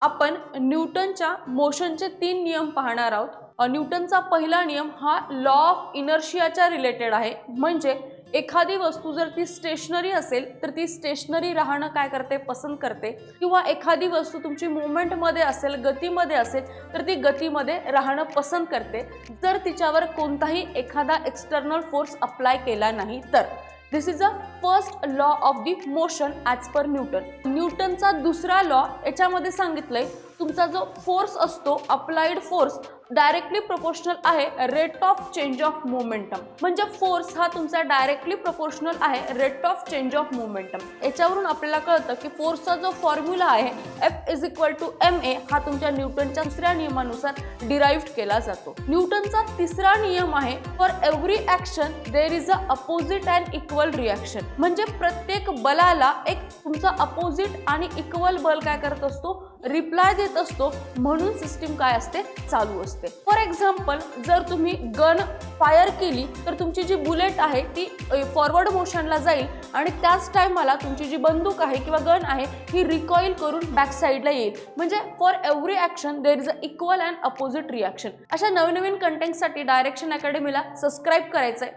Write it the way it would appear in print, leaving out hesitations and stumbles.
आपण न्यूटनच्या मोशनचे 3 नियम पाहणार आहोत। न्यूटनचा पहिला नियम हा लॉ ऑफ इनर्शियाच्या रिलेटेड आहे। म्हणजे एखादी वस्तू जर ती स्टेशनरी असेल तर ती स्टेशनरी राहणं काय करते, पसंत करते, किंवा एखादी वस्तू तुमची मूवमेंट मध्ये असेल, गतीमध्ये असेल तर ती गतीमध्ये राहणं पसंत करते, जर तिच्यावर कोणताही एखादा एक्सटर्नल फोर्स अप्लाय केला नाही तर। This is a first law of the motion as per Newton. न्यूटनचा दुसरा लॉ याच्यामध्ये सांगितलंय तुमचा जो फोर्स असतो, अप्लाइड फोर्स डायरेक्टली प्रोपोर्शनल आहे rate of change of momentum. म्हणजे फोर्स हा तुमचा डायरेक्टली प्रोपोर्शनल आहे rate of change of momentum. याच्यावरून आपल्याला कळतं की फोर्सचा जो फॉर्म्युला आहे F = ma हा तुमच्या न्यूटनच्या दुसऱ्या नियमानुसार डिराइव्ड केला जातो। न्यूटनचा तिसरा नियम आहे for every action there is a opposite and equal reaction. म्हणजे प्रत्येक बलाला एक तुमचा अपोजिट आणि इक्वल बल काय करत असतो, रिप्लाय देत असतो, म्हणून सिस्टीम काय असते, चालू असते। फॉर एक्झाम्पल जर तुम्ही गन फायर केली तर तुमची जी बुलेट आहे ती फॉरवर्ड मोशनला जाईल आणि त्याच टायमाला तुमची जी बंदूक आहे किंवा गन आहे ही रिकॉईल करून बॅक साईडला येईल। म्हणजे for every action there is a equal and opposite reaction. अशा नवीन कंटेंटसाठी डायरेक्शन अकॅडमीला सबस्क्राईब करायचंय।